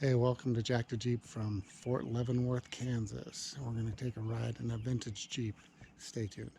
Hey, welcome to Jack the Jeep from Fort Leavenworth, Kansas. We're going to take a ride in a vintage Jeep. Stay tuned.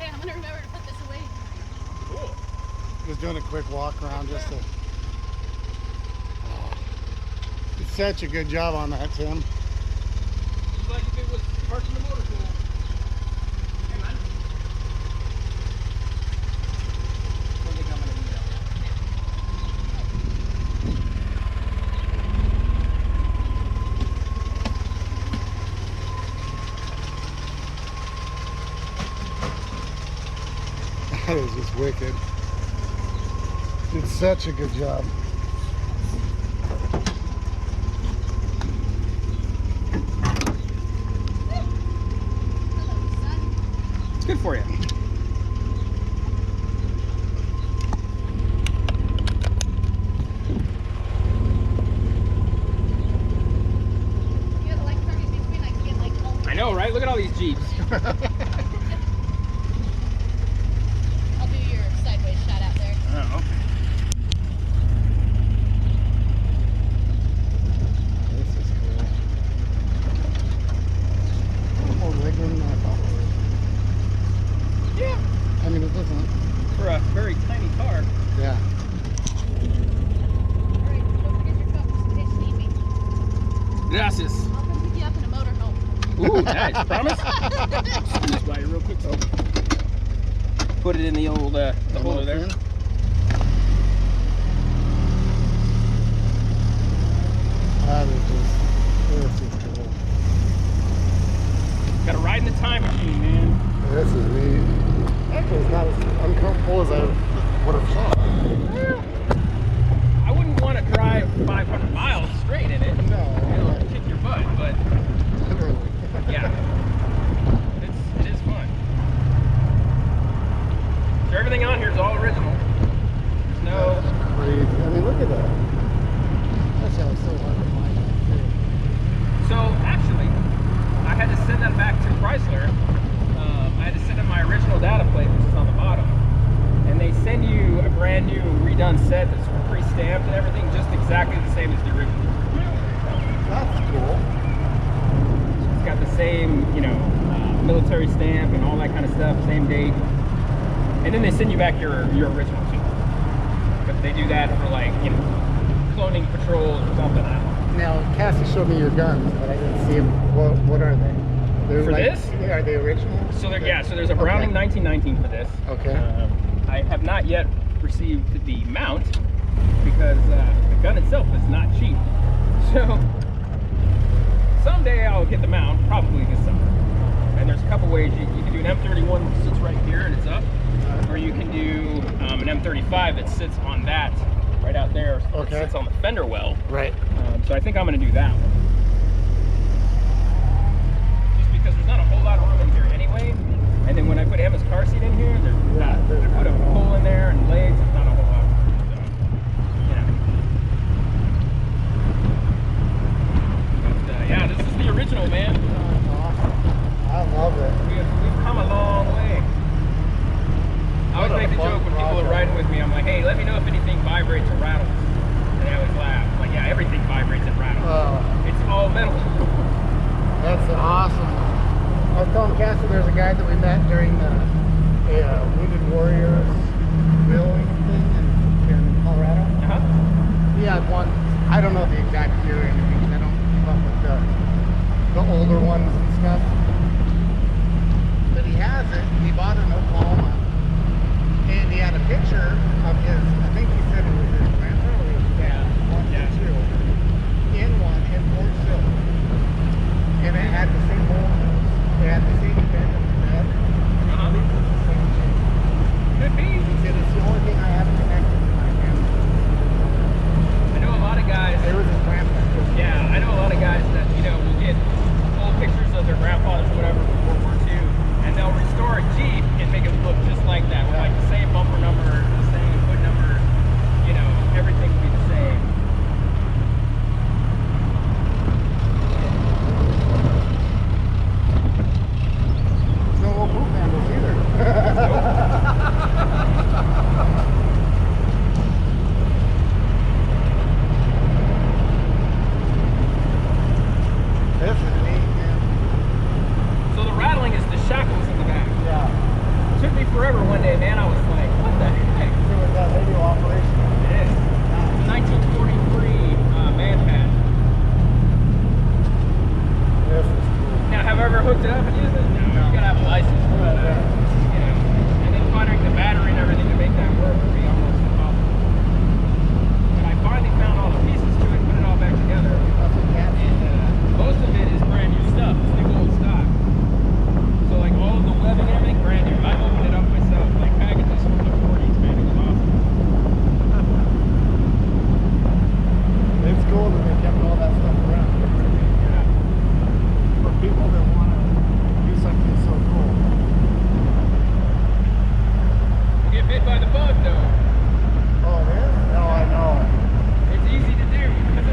I'm gonna remember to put this away. Cool. Just doing a quick walk around just to... Did such a good job on that, Tim. Just like if it was parked in the motor pool. Hey, man. What do you think I'm gonna That is just wicked. Did such a good job. It's good for you. I know, right? Look at all these Jeeps. I'll do your sideways shot out there. Oh, okay. This is cool. A little more wriggling than I thought it Yeah. would. I mean, it doesn't. For a very tiny car. Yeah. Alright, don't forget your cups in case you need me. Gracias. I'll come pick you up in a motorhome. Ooh, nice. Promise? Just buy it real quick. Oh. Put it in the old the holder there. That is just, this is cool. Got to ride in the time machine, man. This is neat. It's not as uncomfortable as I would have thought. I wouldn't want to drive 500 miles straight in it. No. It'll kick your butt, but Literally. yeah. It is fun. So everything on here is all original. There's no... That's crazy. I mean, look at that. That's how it's so hard to find that too. So actually, I had to send that back to Chrysler. I had to send them my original data plate, which is on the bottom. And they send you a brand new redone set that's pre-stamped and everything, just exactly the same as the original. That's cool. It's got the same, you know, military stamp and all that kind of stuff, same date. And then they send you back your original too. But they do that for, like, you know, cloning patrols or something. I don't know. Now, Cassie showed me your guns, but I didn't see them. What are they? They're For like, this? Are they original? So there, yeah. So there's a Browning 1919 for this. Okay. I have not yet received the mount because the gun itself is not cheap. So someday I'll get the mount, probably this summer. And there's a couple ways you can do an M31 that sits right here and it's up, or you can do an M35 that sits on that right out there. Okay. That sits on the fender well. Right. So I think I'm going to do that one. Just because there's not a whole lot of room in here anyway. And then when I put Emma's car seat in here, I put a hole in there and legs. It's not a whole lot of room. So, you know. guy that we met during the Wounded Warriors wheeling thing in Colorado. He had one. I don't know the exact year or anything, 'cause I don't keep up with the older ones and stuff. But he has it. He bought it in Oklahoma, and he had a picture of his. I think he said it was his grandpa or his dad. One or two. In one in Fort Sill, and it had the same holes. It had the same bend in the bed. I believe it was the same shape. Could be. He said it's the only thing I have connected to my family. I know a lot of guys. It was his grandpa. Yeah, I know a lot of guys that, you know, will get old pictures of their grandfathers or whatever from World War II, and they'll restore a Jeep and make it look just like that, with like the same bumper number, the same hood number, you know, everything will be the same. No old boot handles either. This is neat, man. So the rattling is the shackles in the back. Yeah. It took me forever one day, man. I was like, what the heck? So was that radio operation? It is. It's a 1943 man pad. This is cool. Now, have I ever hooked it up and used it? No. You gotta have a license for that. You know, and then finding the battery and everything to make that work would be almost impossible. And I finally found all the pieces to it, put it all back together. That's what Cat And most of it is brand new stuff. It's new old stock. So like all of the webbing and everything, brand new. I opened it up myself, like packages from the 40s, man. It was awesome. It's cool that they kept all that stuff around. Yeah. For people that want to do something so cool. You get bit by the bug though. Oh, it is? No, I know. It's easy to do because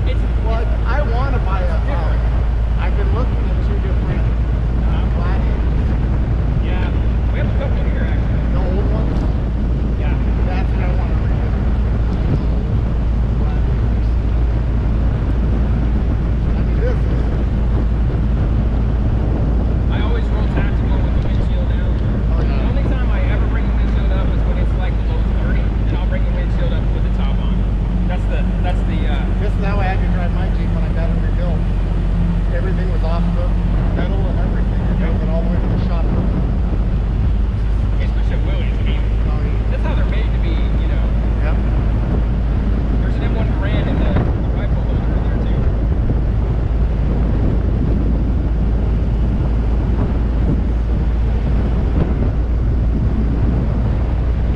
it's Well, I want to buy a different. I've been looking at two different gladiators. Yeah. We have a couple here actually. The old ones, Yeah. that's what I want to revisit. Gladiators. I mean, this is... I always roll tactical with the windshield down. Oh, The yeah. only time I ever bring the windshield up is when it's like below 30, and I'll bring the windshield up with the top on. That's the This is how I had to drive my Jeep when I got it rebuilt. Everything was off the metal and everything. I drove it all the way to the shop. especially at WILLYS. I mean, Oh, yeah. that's how they're made to be, you know. Yep. There's an M1 Grand in the rifle holder in there too.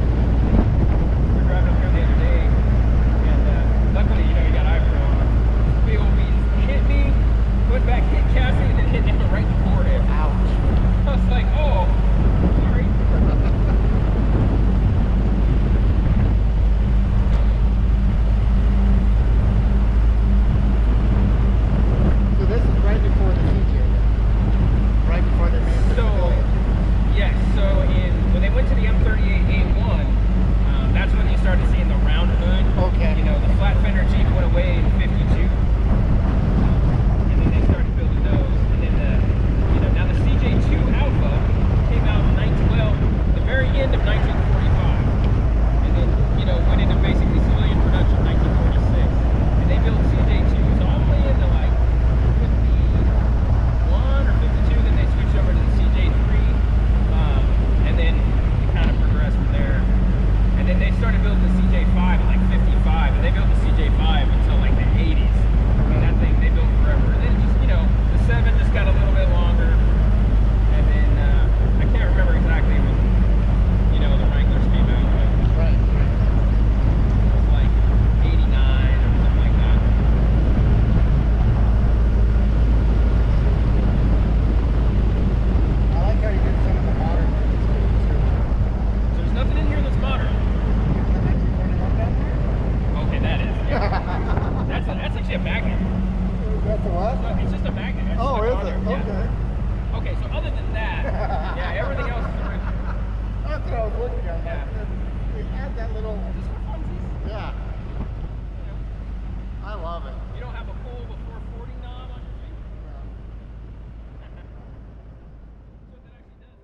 We were driving up here the other day, and luckily, you know, you got iPro on. Big old beast hit me, went back, hit Cassie, and then hit him right in the forehead. Ouch. I was like, oh, sorry. So this is right before the CJ then? Right before they made the So, pavilion. yes, so when they went to the M38 A1, that's when you started seeing the round hood. Okay. You know, the flat fender Jeep went away in 52. And then they started building those. And then now the CJ2 Alpha came out in 1912, the very end of 1945. And then, you know, went into basically civilian production in 1946. And they built CJ2s all the way into like 51 or 52, then they switched over to the CJ3, and then it kind of progressed from there. And then they started building the CJ5 at like 55, and they built the CJ5 until like the 80s. I mean, that thing they built forever. And then just, you know, the 7 just got a little bit longer, and then I can't remember exactly when, you know, the Wranglers came out, but Right. it was like 89 or something like that. I like how you did some of the modern things too. So there's nothing in here that's modern. Even the 1941 down there? Okay, that is. Yeah. That's actually a magnet. That's a what? No, it's just a magnet. It's Oh, stuck is on it? there. Yeah. Okay. Okay, so other than that, yeah, everything else is original. That's what I was looking at. Yeah. It had that little... Just for funsies. Yeah. You know, I love it. you don't have a pull before 40 knob on your Jeep. Yeah. That's what that actually does.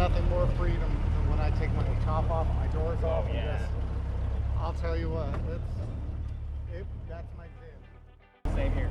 nothing more freedom than when I take my top off, my doors off, and yeah. just, I'll tell you what, that's my jam. Same here.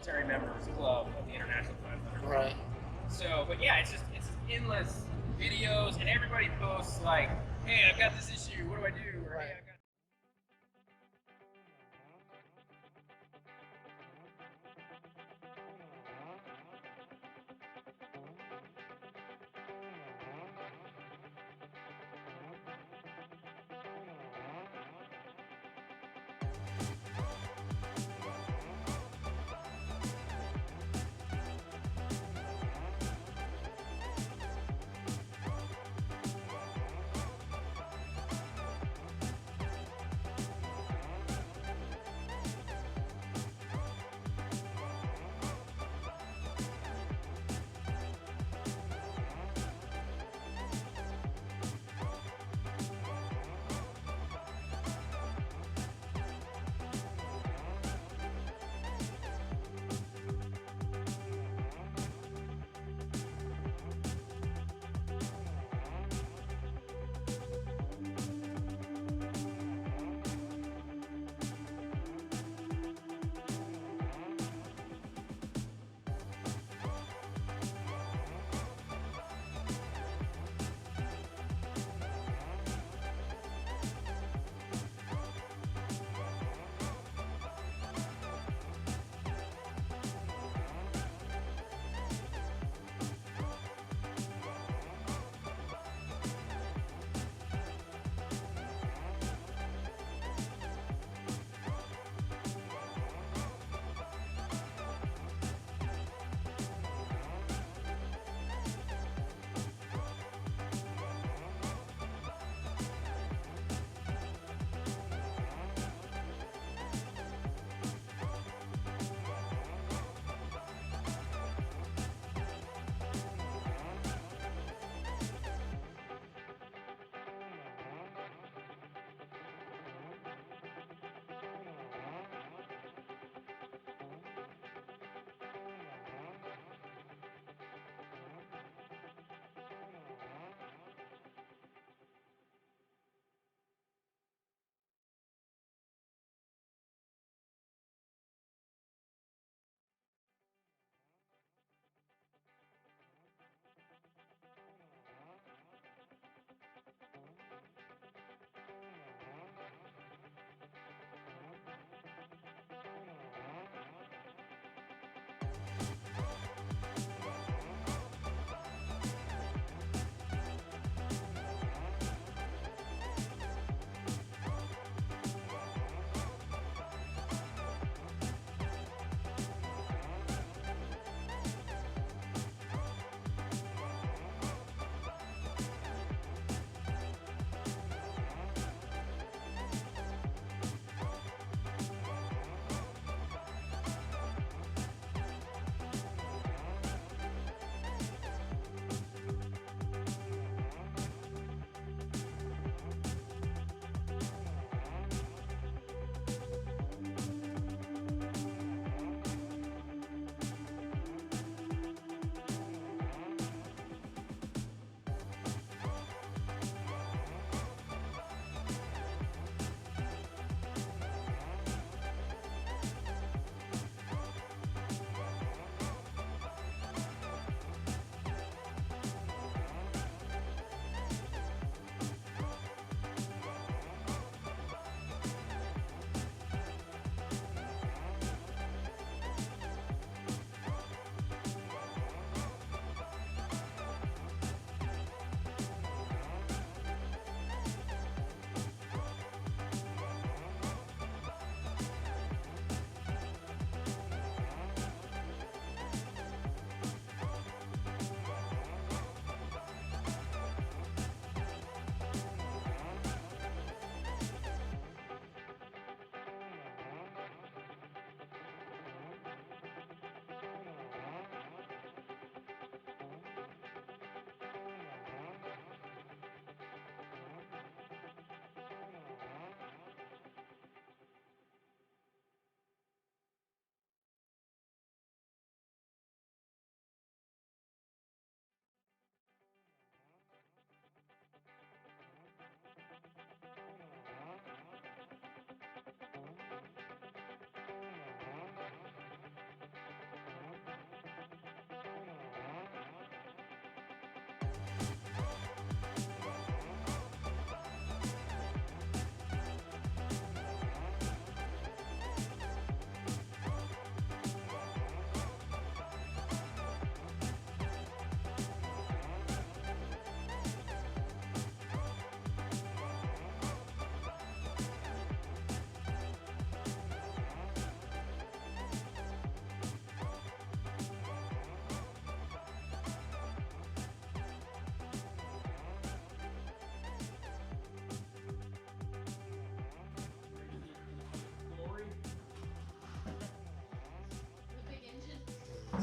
military members club of the International 500. Right. So, but yeah, it's endless videos, and everybody posts like, "Hey, I've got this issue. What do I do?" Or, Right. "Hey, I've got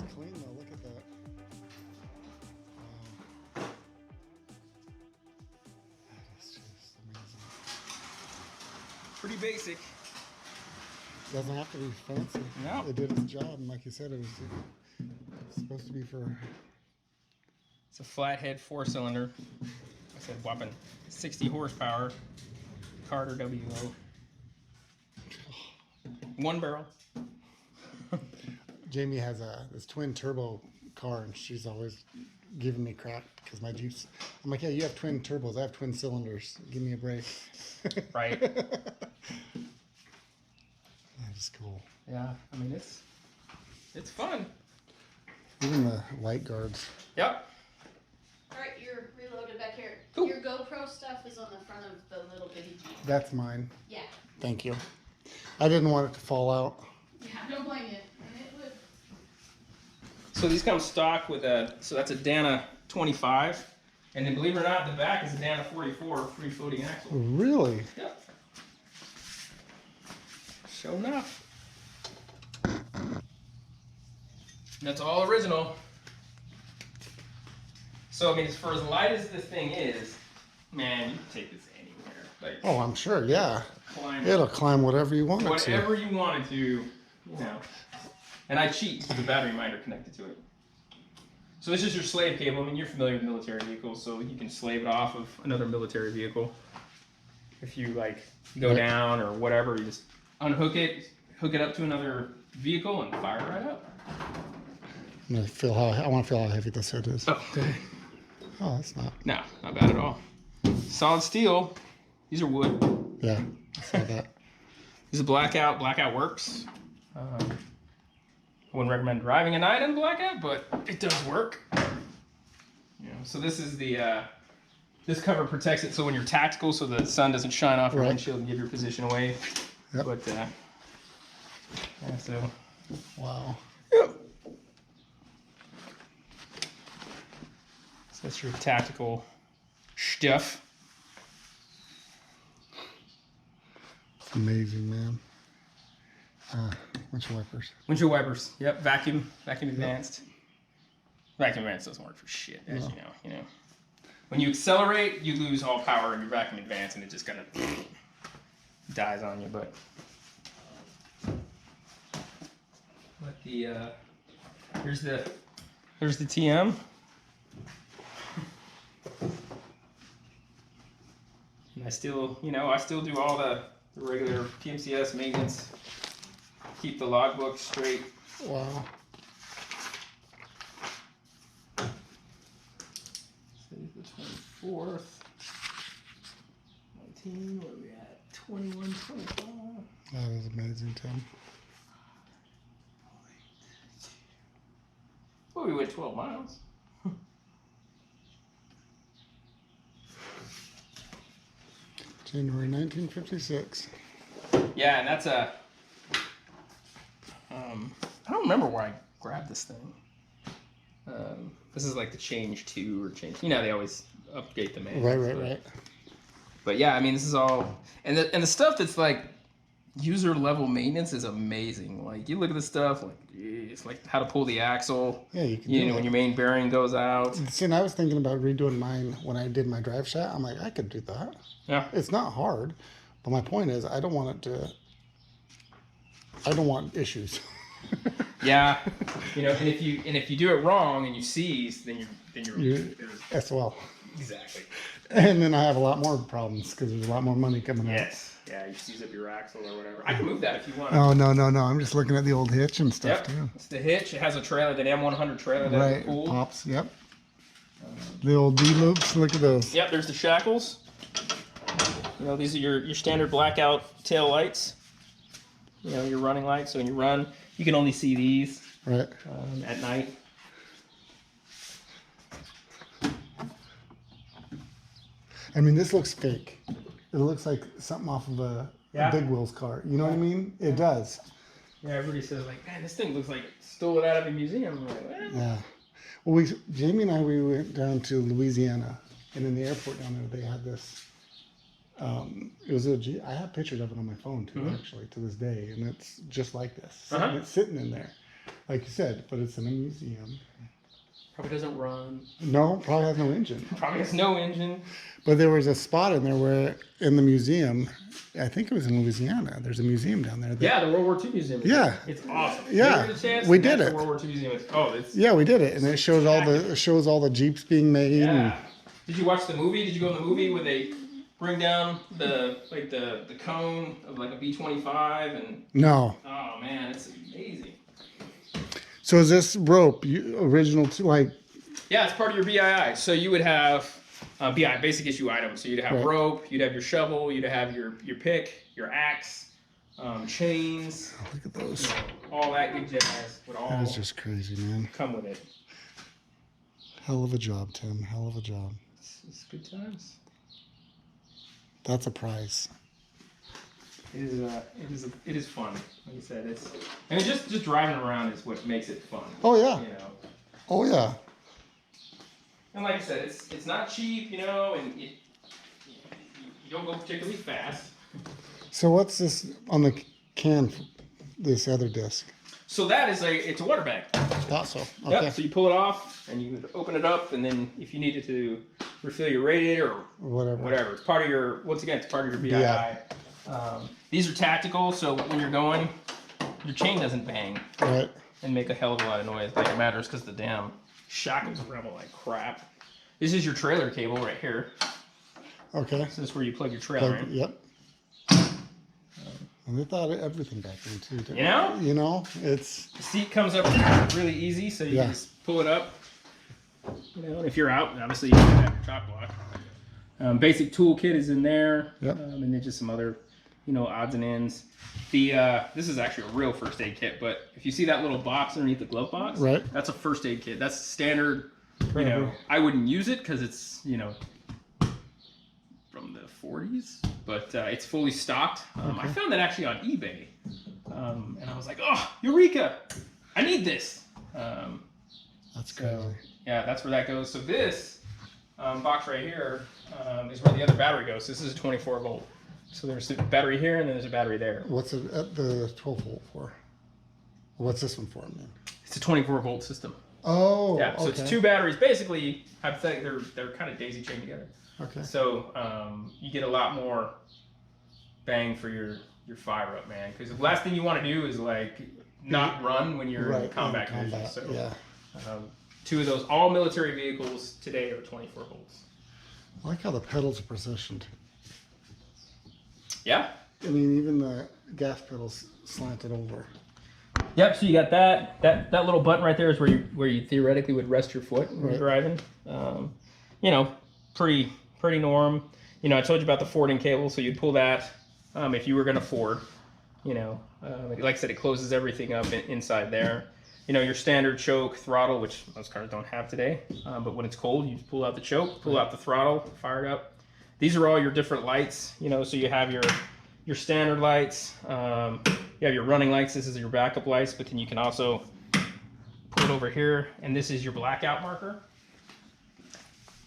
It's clean though. Look at that. Wow. That is just amazing. Pretty basic. Doesn't have to be fancy. No. It did its job, and like you said, it was supposed to be for. It's a flathead 4-cylinder. I said whopping 60 horsepower. Carter WO. 1 barrel. Jamie has this twin turbo car, and she's always giving me crap because my Jeeps. I'm like, yeah, you have twin turbos. I have twin cylinders. Give me a break. Right. That is cool. Yeah, I mean it's fun. Even the light guards. Yep. All right, you're reloaded back here. Cool. Your GoPro stuff is on the front of the little bitty Jeep. That's mine. Yeah. Thank you. I didn't want it to fall out. Yeah, I don't blame you. And it would. So these come stock with so that's a Dana 25, and then believe it or not, the back is a Dana 44 free floating axle. Really? Yep. Sure enough. That's all original. So I mean, for as light as this thing is, man, you can take this anywhere. Like, Oh, I'm sure. Yeah. climb It'll climb whatever you want it to. whatever you wanted to, you know. And I cheat with the battery minder connected to it. So this is your slave cable. I mean, you're familiar with military vehicles, so you can slave it off of another military vehicle. If you like go Right. down or whatever, you just unhook it, hook it up to another vehicle, and fire it right up. I'm gonna feel I want to feel how heavy this hood is. Oh, okay. Oh, that's not. No, not bad at all. Solid steel. These are wood. Yeah, I saw that. This is blackout. Blackout works. I wouldn't recommend driving at night in blackout, but it does work. You know, so this is the this cover protects it so when you're tactical, so the sun doesn't shine off your Right. windshield and give your position away. Yep. But yeah, so Wow. yep. So that's your tactical stuff. It's amazing, man. Windshield wipers. Windshield wipers. Yep. Vacuum advanced. Vacuum advanced doesn't work for shit, as No. you know. You know. When you accelerate, you lose all power in your vacuum advance, and it just kind of dies on you. But the here's the TM. And I still do all the regular PMCS maintenance. Keep the logbook straight. Wow. Today's the 24th. 19, what are we at? 21, 25. That is amazing, Tim. Well, we went 12 miles. January 1956. Yeah, and that's a. I don't remember where I grabbed this thing. This is like the change 2 or change. You know, they always update the manuals. Right. But yeah, I mean, this is all, and the stuff that's like user level maintenance is amazing. Like you look at this stuff, like it's like how to pull the axle. Yeah, you can. You do know, that. when your main bearing goes out. See, and I was thinking about redoing mine when I did my drive shaft. I'm like, I could do that. Yeah. It's not hard, but my point is, I don't want issues. Yeah. You know, and if you do it wrong and you seize, then you're SOL. exactly. And then I have a lot more problems because there's a lot more money coming out. Yes. Yeah, you seize up your axle or whatever. I can move that if you want. Oh, no. I'm just looking at the old hitch and stuff, Yep. too. It's the hitch. It has a trailer, that M100 trailer that Right. cool. Pops, yep. The old D-loops, look at those. Yep, there's the shackles. You know, these are your standard blackout tail lights. You know, your running lights. So when you run, you can only see these Right. at night. I mean, this looks fake. It looks like something off of a Big Wheels car. You know what I mean? It does. Yeah, everybody says like, man, this thing looks like it stole it out of a museum. I'm like, well, Yeah. Well, Jamie and I, we went down to Louisiana, and in the airport down there, they had this. It was I have pictures of it on my phone too, actually, to this day, and it's just like this. Uh-huh. It's sitting in there, like you said, but it's in a museum. Probably doesn't run. No, probably has no engine. Probably has no engine. But there was a spot in there where, in the museum, I think it was in Louisiana. There's a museum down there. Yeah, the World War II museum. Yeah, it's awesome. Yeah, If you get a chance, we did that's it. The World War II museum. It's yeah, we did it, and it shows all the Jeeps being made. yeah. And, Did you watch the movie? Did you go in the movie where they bring down the cone of like a B-25 and? no. Oh man, it's amazing. So is this rope original to like? Yeah, it's part of your BII. So you would have BI, basic issue items. So you'd have rope, you'd have your shovel, you'd have your pick, your axe, chains. Oh, look at those. You know, all that good jazz would all That is just crazy, man. come with it. Hell of a job, Tim. Hell of a job. It's good times. That's a prize. It is fun. Like I said, just driving around is what makes it fun. Oh yeah. You know. Oh yeah. And like I said, it's not cheap, you know, and you don't go particularly fast. So what's this on the can? This other disc. So that is it's a water bag. Thought so. Okay. Yep. So you pull it off and you would open it up, and then if you needed to refill your radiator or whatever, it's part of your it's part of your BII. Yeah. These are tactical, so when you're going, your chain doesn't bang Right. and make a hell of a lot of noise. Like it matters because the damn shackles revel like crap. This is your trailer cable right here. Okay. So this is where you plug your trailer in. Yep. And they thought of everything back then too. Didn't You know? they? You know, it's. The seat comes up really easy, so you can just pull it up. You know, and if you're out, obviously you can have your chop block. Basic toolkit is in there, Yep. And then just some other, odds and ends. This is actually a real first aid kit, but if you see that little box underneath the glove box, Right. that's a first aid kit. That's standard. Forever. I wouldn't use it because it's from the 40s, but it's fully stocked. I found that actually on eBay, and I was like, oh, Eureka! I need this. That's crazy. Yeah, that's where that goes. So this box right here is where the other battery goes. This is a 24 volt. So there's a battery here, and then there's a battery there. What's it at the 12 volt for? What's this one for, man? It's a 24 volt system. Oh. Yeah, so okay. it's two batteries. Basically, they're kind of daisy chained together. Okay. So you get a lot more bang for your fire up, man. Because the last thing you want to do is like not run when you're in combat conditions. So yeah. Two of those all military vehicles today are 24 volts. I like how the pedals are positioned. Yeah. I mean, even the gas pedals slanted over. Yep. So you got that little button right there is where you theoretically would rest your foot when you're driving. Pretty norm. I told you about the fording cable, so you'd pull that if you were going to ford. Like I said, it closes everything up inside there. Your standard choke, throttle, which most cars don't have today. But when it's cold, you pull out the choke, pull out the throttle, fire it up. These are all your different lights. So you have your standard lights. You have your running lights. This is your backup lights, but then you can also put it over here, and this is your blackout marker.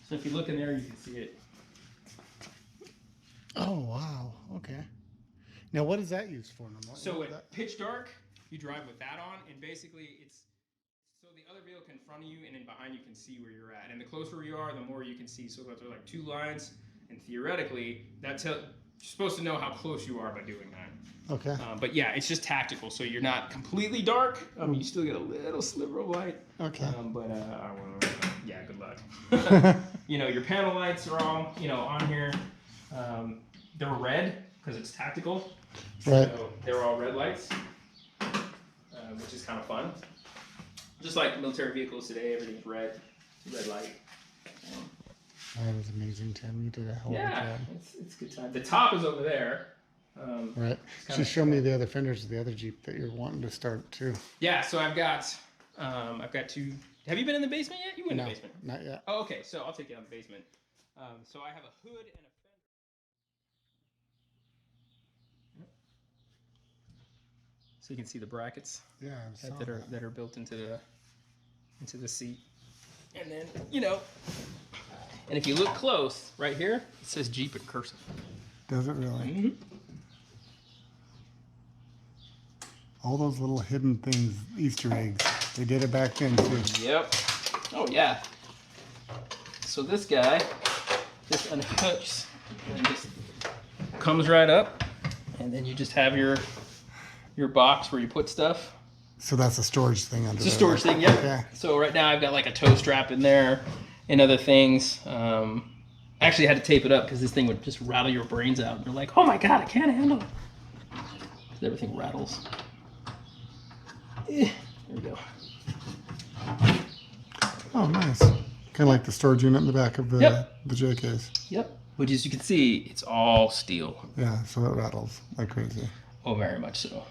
So if you look in there, you can see it. Oh, wow. Okay. Now, what is that used for? So at pitch dark, you drive with that on, and basically it's so the other vehicle in front of you and then behind you can see where you're at. And the closer you are, the more you can see. So there's like two lines, and theoretically, you're supposed to know how close you are by doing that. Okay. But yeah, it's just tactical, so you're not completely dark. You still get a little sliver of light. Okay. Yeah, good luck. Your panel lights are all on here. They're red because it's tactical. Right. So they're all red lights, which is kind of fun. Just like military vehicles today, everything's red. It's a red light. That was amazing, Tim. You did a hell of a Yeah, job. it's good time. The top is over there. Right. Just show me the other fenders of the other Jeep that you're wanting to start too. Yeah, so I've got two. Have you been in the basement yet? You went in the basement. Not yet. Oh, okay. So I'll take you out the basement. So I have a hood and a fender. So you can see the brackets Yeah, that are built into the seat, and then and if you look close right here, it says Jeep in cursive. Does it really? Mm-hmm. All those little hidden things, Easter eggs. They did it back then too. Yep. Oh yeah. So this guy just unhooks and just comes right up, and then you just have your box where you put stuff. So that's a storage thing under there. It's a storage thing, yep. Okay. So right now I've got like a toe strap in there and other things. Actually I had to tape it up because this thing would just rattle your brains out. And you're like, oh my God, I can't handle it. Everything rattles. There we go. Oh, nice. Kind of like the storage unit in the back of the J case. Yep. Which, as you can see, it's all steel. Yeah, so it rattles like crazy. Oh, very much so.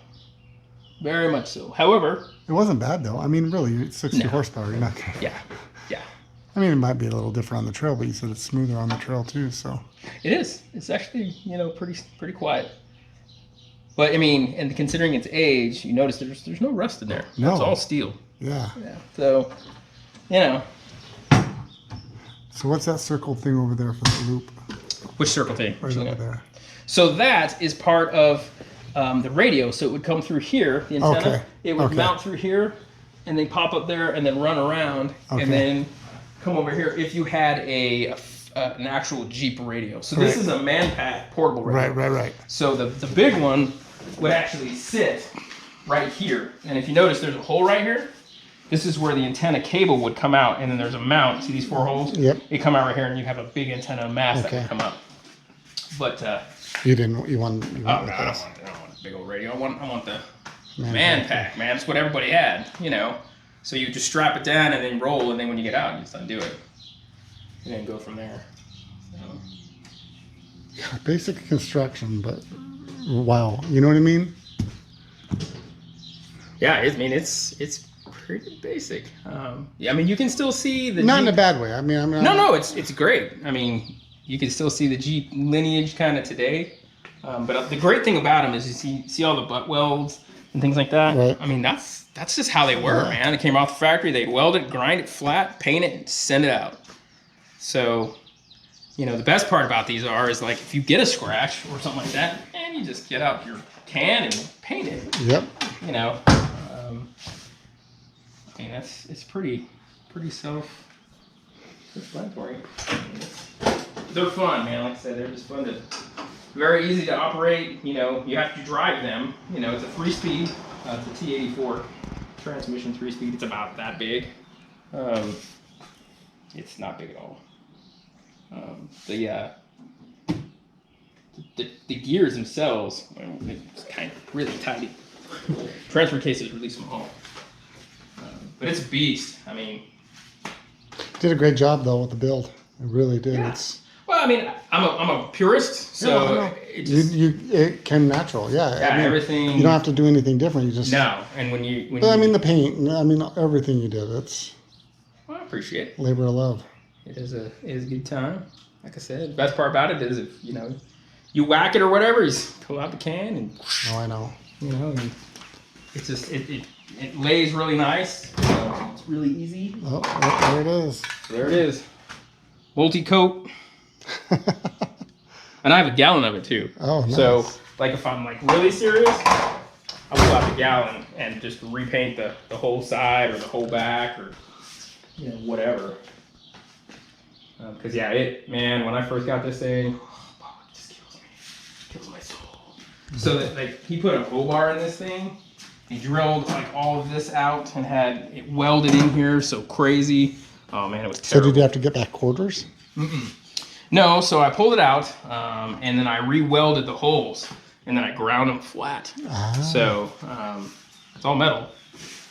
Very much so. However, it wasn't bad though. I mean, really, it's 60 horsepower. You're not gonna... Yeah. Yeah. I mean, it might be a little different on the trail, but you said it's smoother on the trail too. So it is. It's actually, you know, pretty quiet. But I mean, and considering its age, you notice there's no rust in there. No. It's all steel. Yeah. Yeah. So, you know. So what's that circle thing over there for the loop? Which circle thing? Right over there. So that is part of the radio. So it would come through here, the antenna. Okay. It would mount through here, and then pop up there, and then run around, and then come over here. If you had an actual Jeep radio. So this is a man-pack portable radio. Right. So the big one would actually sit right here. And if you notice, there's a hole right here. This is where the antenna cable would come out, and then there's a mount. See these 4 holes? Yep. They come out right here, and you have a big antenna mast that would come up. But you want I don't want a big old radio. I want the man pack, man. That's what everybody had, you know. So you just strap it down and then roll, and then when you get out, you just undo it. And then go from there. So. Basic construction, but wow, you know what I mean? Yeah, I mean it's pretty basic. Yeah, I mean you can still see the not Jeep. in a bad way. I mean, no, it's great. I mean, you can still see the Jeep lineage kind of today. But the great thing about them is you see all the butt welds and things like that. Right. I mean that's just how they were, man. They came off the factory, they'd weld it, grind it flat, paint it, and send it out. So, you know, the best part about these is like if you get a scratch or something like that, and you just get out your can and paint it. Yep. You know, I mean it's pretty self-explanatory. They're fun, man. Like I said, they're just fun to. Very easy to operate. You know, you have to drive them. You know, it's a 3-speed. It's a T84 transmission 3-speed. It's about that big. It's not big at all. The gears themselves, it's kind of really tidy. Transfer case is really small, but it's a beast. I mean, did a great job though with the build. It really did. Yeah. Well, I mean, I'm a purist, so it came natural. Yeah, I mean, everything. You don't have to do anything different. You just And when you I mean, the paint. I mean, everything you did. It's. Well, I appreciate it. Labor of love. It is a good time. Like I said, the best part about it is if you whack it or whatever, you just pull out the can and. Oh, I know. You know, and it's just it lays really nice. So it's really easy. Oh, there it is. There it is. Multi-coat. And I have a gallon of it too. Oh, nice. So, like, if I'm like really serious, I'll pull out the gallon and just repaint the whole side or the whole back or whatever. Because man, when I first got this thing, it just kills my soul. So that he put a O bar in this thing. He drilled like all of this out and had it welded in here so crazy. Oh man, it was terrible. So did you have to get back quarters? No, so I pulled it out and then I re-welded the holes and then I ground them flat. So it's all metal,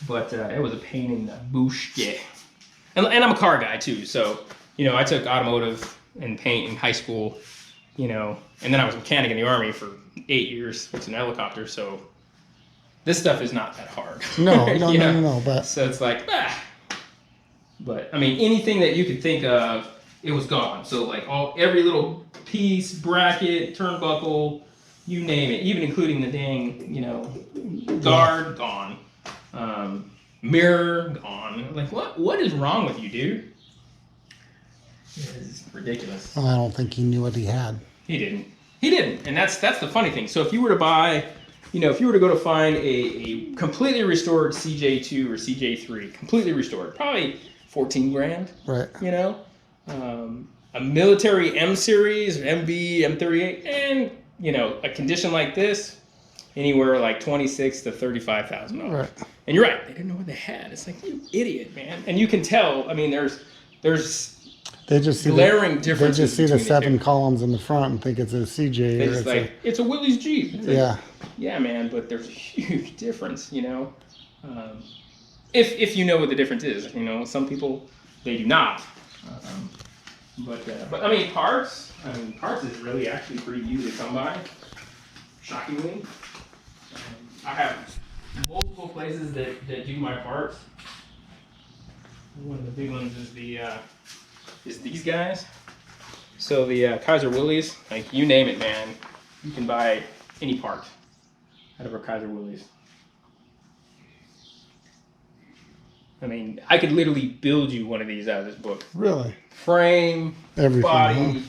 but it was a pain in the boosh. Yeah. And I'm a car guy too, so I took automotive and paint in high school, and then I was a mechanic in the Army for 8 years. It's an helicopter, so this stuff is not that hard. No, but so it's like, But I mean, anything that you could think of, it was gone. So like every little piece, bracket, turnbuckle, you name it, even including the dang, guard, gone. Mirror, gone. Like what is wrong with you, dude? It's ridiculous. I don't think he knew what he had. He didn't. And that's the funny thing. So if you were to buy you know, if you were to go to find a completely restored CJ2 or CJ3, completely restored, probably 14 grand. Right. You know, a military M series, MB, M38, and you know, a condition like this, anywhere like $26,000 to $35,000. Right. And you're right, they didn't know what they had. It's like, you idiot, man. And you can tell. I mean, there's they just see glaring differences. They just see the between 7 columns in the front and think it's a CJ. It's like it's a WILLYS Jeep. It's like, yeah. Yeah, man, but there's a huge difference, you know. If you know what the difference is, you know, some people they do not. But I mean, parts is really actually pretty easy to come by. Shockingly, I have multiple places that do my parts. One of the big ones is these guys. So the Kaiser WILLYS, like you name it, man, you can buy any part out of our Kaiser WILLYS. I mean, I could literally build you one of these out of this book. Really? Frame, everything, body. huh?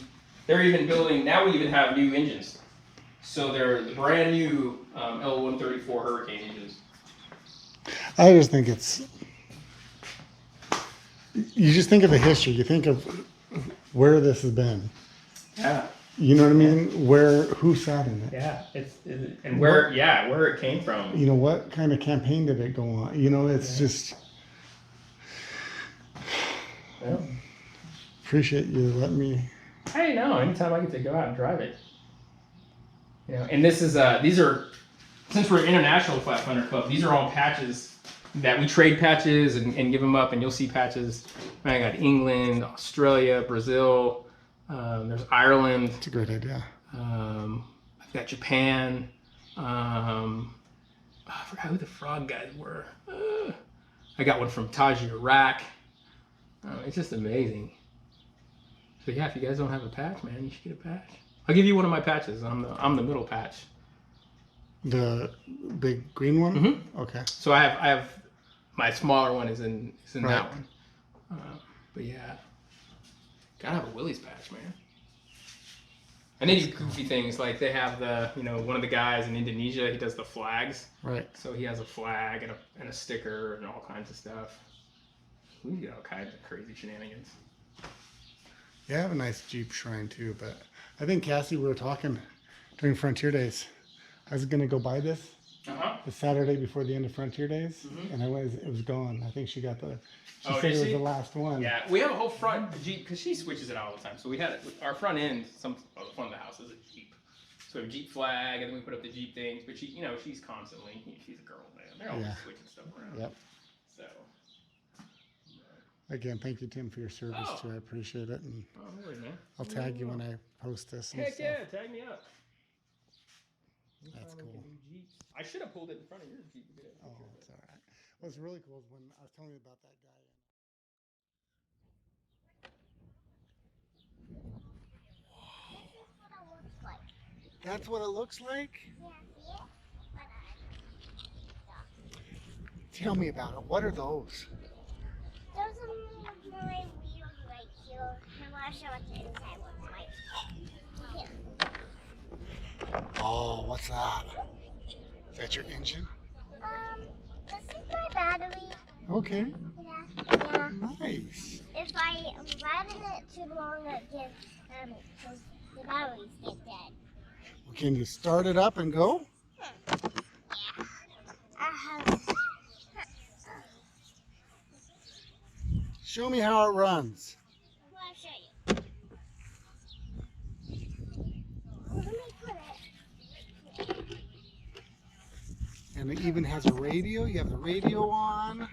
They're even building, now we even have new engines. So they're the brand new L134 Hurricane engines. I just think it's, you just think of the history. You think of where this has been. Yeah. You know what I mean? Who sat in it? Yeah. And where it came from. You know, what kind of campaign did it go on? You know, it's just, Yeah. appreciate you letting me. Hey, no, anytime I get to go out and drive it. You know, and this is these are, since we're an international flat fender club, these are all patches that we trade patches and give them up, and you'll see patches. I got England, Australia, Brazil. There's Ireland. It's a great idea. I've got Japan. I forgot who the frog guys were. I got one from Taji, Iraq. It's just amazing. So yeah, if you guys don't have a patch, man, you should get a patch. I'll give you one of my patches. I'm the middle patch. The big green one? Mm-hmm. Okay. So I have my smaller one is in Right. that one. But yeah, gotta have a WILLYS patch, man. And they do goofy things like they have one of the guys in Indonesia, he does the flags. Right. So he has a flag and a sticker and all kinds of stuff. We get all kinds of crazy shenanigans. Yeah, I have a nice Jeep Shrine too, but I think Cassie, we were talking during Frontier Days. I was gonna go buy this the Saturday before the end of Frontier Days, and it was gone. I think she got she said it was the last one. Yeah, we have a whole front Jeep because she switches it all the time. So we had our front end, the front of the house is a Jeep. So we have a Jeep flag, and then we put up the Jeep things. But she's constantly, she's a girl, man. They're always switching stuff around. Yep. So. Again, thank you, Tim, for your service too. I appreciate it, and no worries, man. I'll tag you when I post this. Heck yeah, tag me up. That's cool. I should have pulled it in front of your Jeep. Oh, it's all right. What's really cool is when I was telling you about that guy. That's what it looks like? Tell me about it. What are those? Those are my wheels right here. I want to show what the inside looks like. Here. Oh, what's that? Is that your engine? This is my battery. Okay. Yeah. Nice. If I ride in it too long, because the batteries get dead. Well, can you start it up and go? Yeah. I have. Show me how it runs. I'll show you. Let me put it. And it even has a radio. You have the radio on.